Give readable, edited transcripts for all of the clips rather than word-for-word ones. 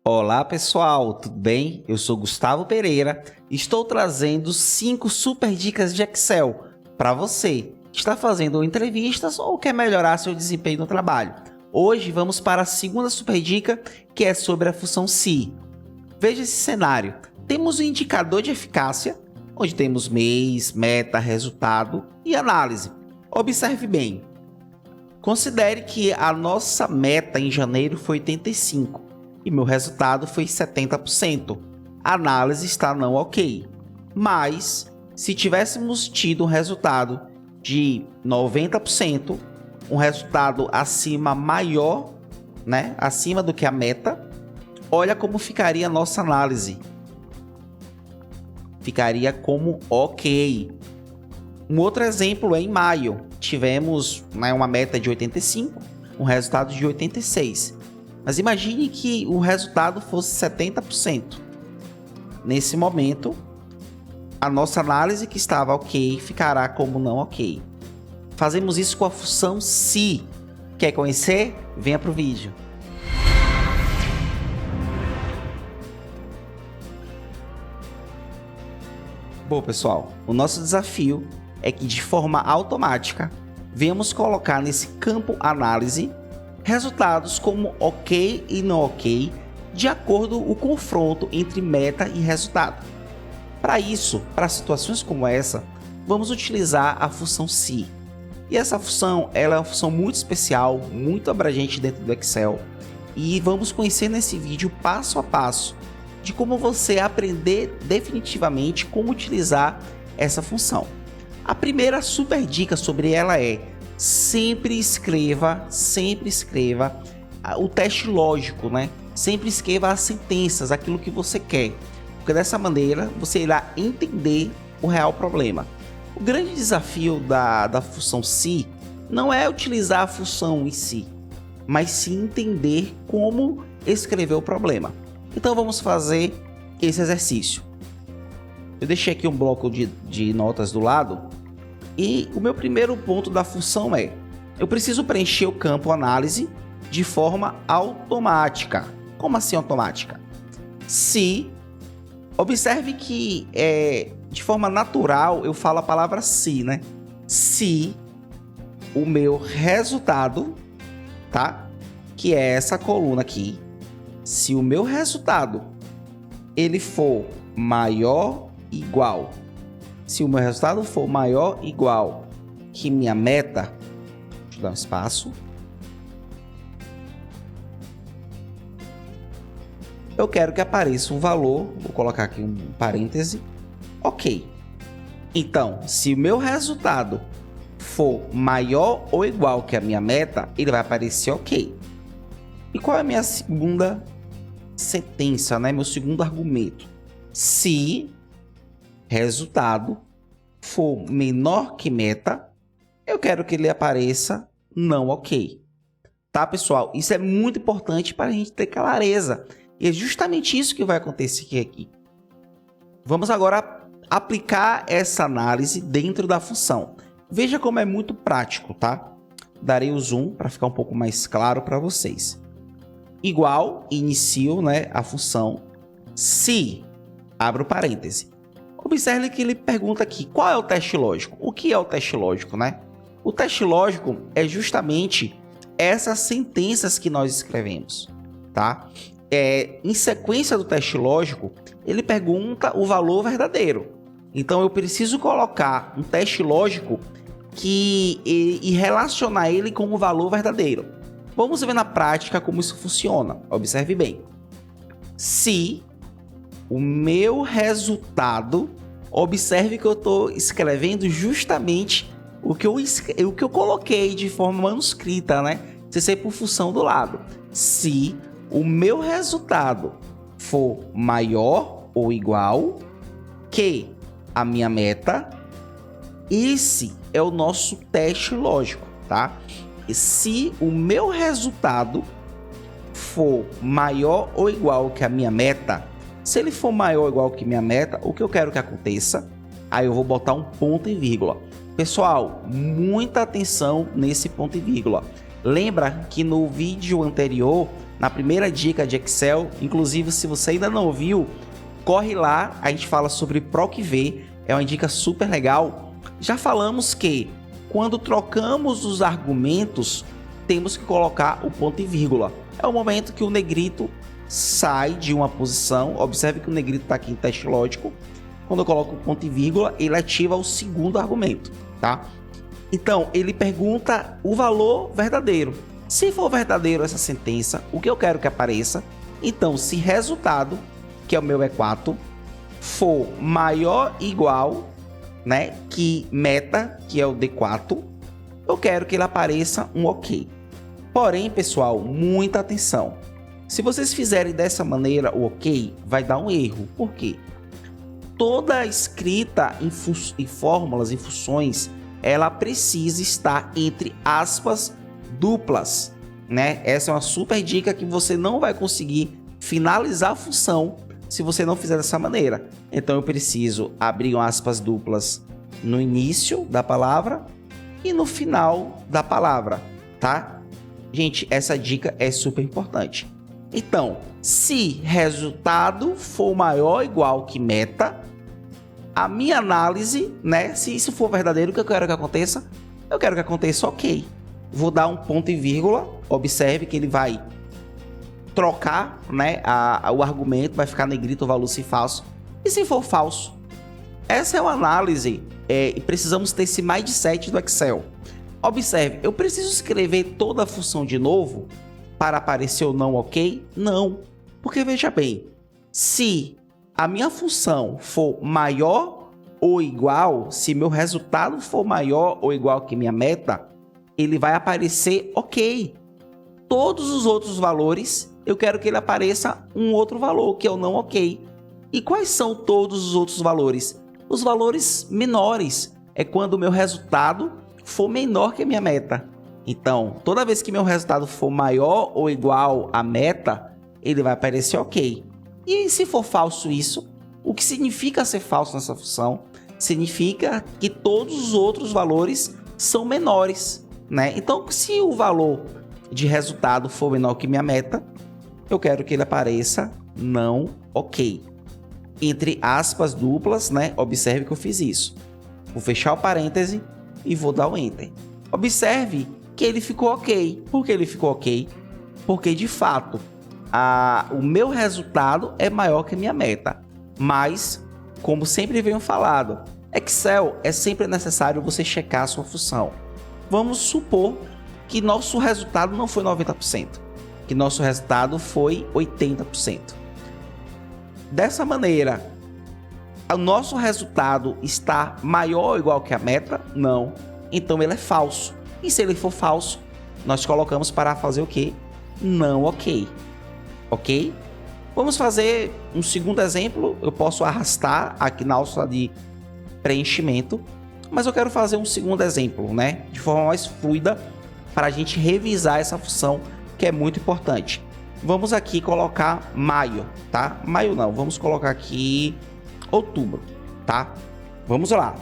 Olá pessoal, tudo bem? Eu sou Gustavo Pereira e estou trazendo 5 super dicas de Excel para você que está fazendo entrevistas ou quer melhorar seu desempenho no trabalho. Hoje vamos para a segunda super dica, que é sobre a função SI. Veja esse cenário. Temos um indicador de eficácia, onde temos mês, meta, resultado e análise. Observe bem. Considere que a nossa meta em janeiro foi 85%. E meu resultado foi 70%. A análise está não ok. Mas, se tivéssemos tido um resultado de 90%, um resultado maior, acima do que a meta, olha como ficaria a nossa análise. Ficaria como ok. Um outro exemplo é em maio. Tivemos uma meta de 85%, um resultado de 86%. Mas imagine que o resultado fosse 70%. Nesse momento, a nossa análise que estava ok ficará como não ok. Fazemos isso com a função SI. Quer conhecer? Venha para o vídeo. Bom, pessoal, o nosso desafio é que de forma automática, venhamos colocar nesse campo análise resultados como ok e não ok, de acordo com o confronto entre meta e resultado. Para isso, para situações como essa, vamos utilizar a função SI. E essa função ela é uma função muito especial, muito abrangente dentro do Excel. E vamos conhecer nesse vídeo passo a passo de como você aprender definitivamente como utilizar essa função. A primeira super dica sobre ela é: sempre escreva o teste lógico, Sempre escreva as sentenças, aquilo que você quer, porque dessa maneira você irá entender o real problema. O grande desafio da função SI não é utilizar a função em si, mas sim entender como escrever o problema. Então vamos fazer esse exercício. Eu deixei aqui um bloco de notas do lado. E o meu primeiro ponto da função é: eu preciso preencher o campo análise de forma automática. Como assim automática? Se, observe que de forma natural eu falo a palavra se, Se o meu resultado, que é essa coluna aqui, se o meu resultado ele for maior igual, se o meu resultado for maior ou igual que minha meta, deixa eu dar um espaço. Eu quero que apareça um valor, vou colocar aqui um parêntese, ok. Então, se o meu resultado for maior ou igual que a minha meta, ele vai aparecer ok. E qual é a minha segunda sentença, meu segundo argumento? Se resultado for menor que meta, eu quero que ele apareça não ok. Tá, pessoal? Isso é muito importante para a gente ter clareza. E é justamente isso que vai acontecer aqui. Vamos agora aplicar essa análise dentro da função. Veja como é muito prático, tá? Darei o zoom para ficar um pouco mais claro para vocês. Igual, inicio, a função se, abro parêntese. Observe que ele pergunta aqui, qual é o teste lógico? O que é o teste lógico, O teste lógico é justamente essas sentenças que nós escrevemos, tá? Em sequência do teste lógico, ele pergunta o valor verdadeiro. Então, eu preciso colocar um teste lógico e relacionar ele com o valor verdadeiro. Vamos ver na prática como isso funciona. Observe bem. Se o meu resultado, observe que eu estou escrevendo justamente o que eu coloquei de forma manuscrita, CC por função do lado. Se o meu resultado for maior ou igual que a minha meta, esse é o nosso teste lógico, tá? E se o meu resultado for maior ou igual que a minha meta, se ele for maior ou igual que minha meta, o que eu quero que aconteça? Aí eu vou botar um ponto e vírgula. Pessoal, muita atenção nesse ponto e vírgula. Lembra que no vídeo anterior na primeira dica de Excel. Inclusive, se você ainda não ouviu, corre lá, a gente fala sobre PROC-V, é uma dica super legal. Já falamos que quando trocamos os argumentos, temos que colocar o ponto e vírgula. É o momento que o negrito sai de uma posição. Observe que o negrito está aqui em teste lógico. Quando eu coloco o ponto e vírgula, ele ativa o segundo argumento, tá? Então, ele pergunta o valor verdadeiro. Se for verdadeiro essa sentença, o que eu quero que apareça? Então, se resultado, que é o meu E4, for maior ou igual, né, que meta, que é o D4, eu quero que ele apareça um OK. Porém, pessoal, muita atenção. Se vocês fizerem dessa maneira o OK, vai dar um erro. Por quê? Toda escrita em fórmulas, em funções, ela precisa estar entre aspas duplas, né? Essa é uma super dica que você não vai conseguir finalizar a função se você não fizer dessa maneira. Então eu preciso abrir aspas duplas no início da palavra e no final da palavra, tá? Gente, essa dica é super importante. Então, se resultado for maior ou igual que meta, a minha análise, né? Se isso for verdadeiro, o que eu quero que aconteça? Eu quero que aconteça OK. Vou dar um ponto e vírgula. Observe que ele vai trocar, né, o argumento, vai ficar negrito o valor se falso. E se for falso? Essa é uma análise e precisamos ter esse mindset do Excel. Observe, eu preciso escrever toda a função de novo para aparecer ou não OK? Não, porque veja bem, se a minha função for maior ou igual, se meu resultado for maior ou igual que minha meta, ele vai aparecer OK. Todos os outros valores, eu quero que ele apareça um outro valor, que é o não OK. E quais são todos os outros valores? Os valores menores é quando o meu resultado for menor que a minha meta. Então, toda vez que meu resultado for maior ou igual à meta, ele vai aparecer OK. E se for falso isso, o que significa ser falso nessa função? Significa que todos os outros valores são menores, né? Então, se o valor de resultado for menor que minha meta, eu quero que ele apareça não OK. Entre aspas duplas, né? Observe que eu fiz isso. Vou fechar o parêntese e vou dar o Enter. Observe que ele ficou OK. Por que ele ficou OK? Porque, de fato, o meu resultado é maior que a minha meta. Mas, como sempre venho falado, Excel é sempre necessário você checar a sua função. Vamos supor que nosso resultado não foi 90%, que nosso resultado foi 80%. Dessa maneira, o nosso resultado está maior ou igual que a meta? Não. Então ele é falso. E se ele for falso, nós colocamos para fazer o quê? Não OK. OK? Vamos fazer um segundo exemplo. Eu posso arrastar aqui na alça de preenchimento, mas eu quero fazer um segundo exemplo, né? De forma mais fluida, para a gente revisar essa função que é muito importante. Vamos aqui colocar maio, tá? Maio não, vamos colocar aqui outubro, tá? Vamos lá.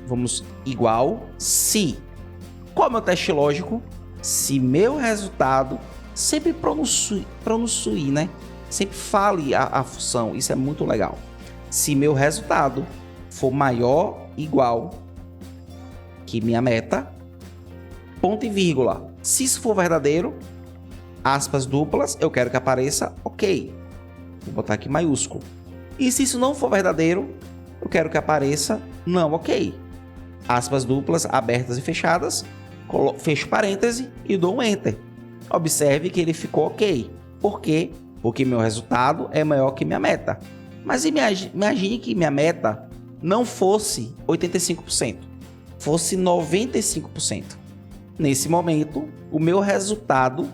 Vamos igual se. Qual é o meu teste lógico? Se meu resultado, sempre pronuncie, né? Sempre fale a função, isso é muito legal. Se meu resultado for maior ou igual que minha meta, ponto e vírgula. Se isso for verdadeiro, aspas duplas, eu quero que apareça OK. Vou botar aqui maiúsculo. E se isso não for verdadeiro, eu quero que apareça não OK. Aspas duplas abertas e fechadas, fecho parêntese e dou um Enter. Observe que ele ficou OK. Por quê? Porque meu resultado é maior que minha meta. Mas imagine que minha meta não fosse 85%, fosse 95%. Nesse momento, o meu resultado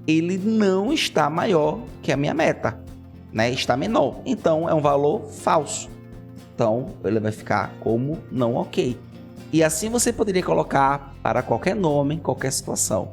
ele não está maior que a minha meta, né? Está menor. Então, é um valor falso. Então, ele vai ficar como não OK. E assim você poderia colocar para qualquer nome, qualquer situação.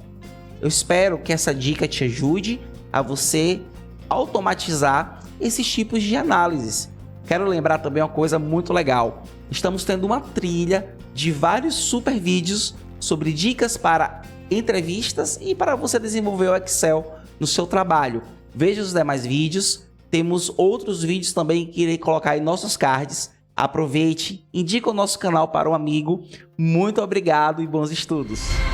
Eu espero que essa dica te ajude a você automatizar esses tipos de análises. Quero lembrar também uma coisa muito legal. Estamos tendo uma trilha de vários super vídeos sobre dicas para entrevistas e para você desenvolver o Excel no seu trabalho. Veja os demais vídeos. Temos outros vídeos também que irei colocar em nossos cards. Aproveite, indica o nosso canal para um amigo. Muito obrigado e bons estudos!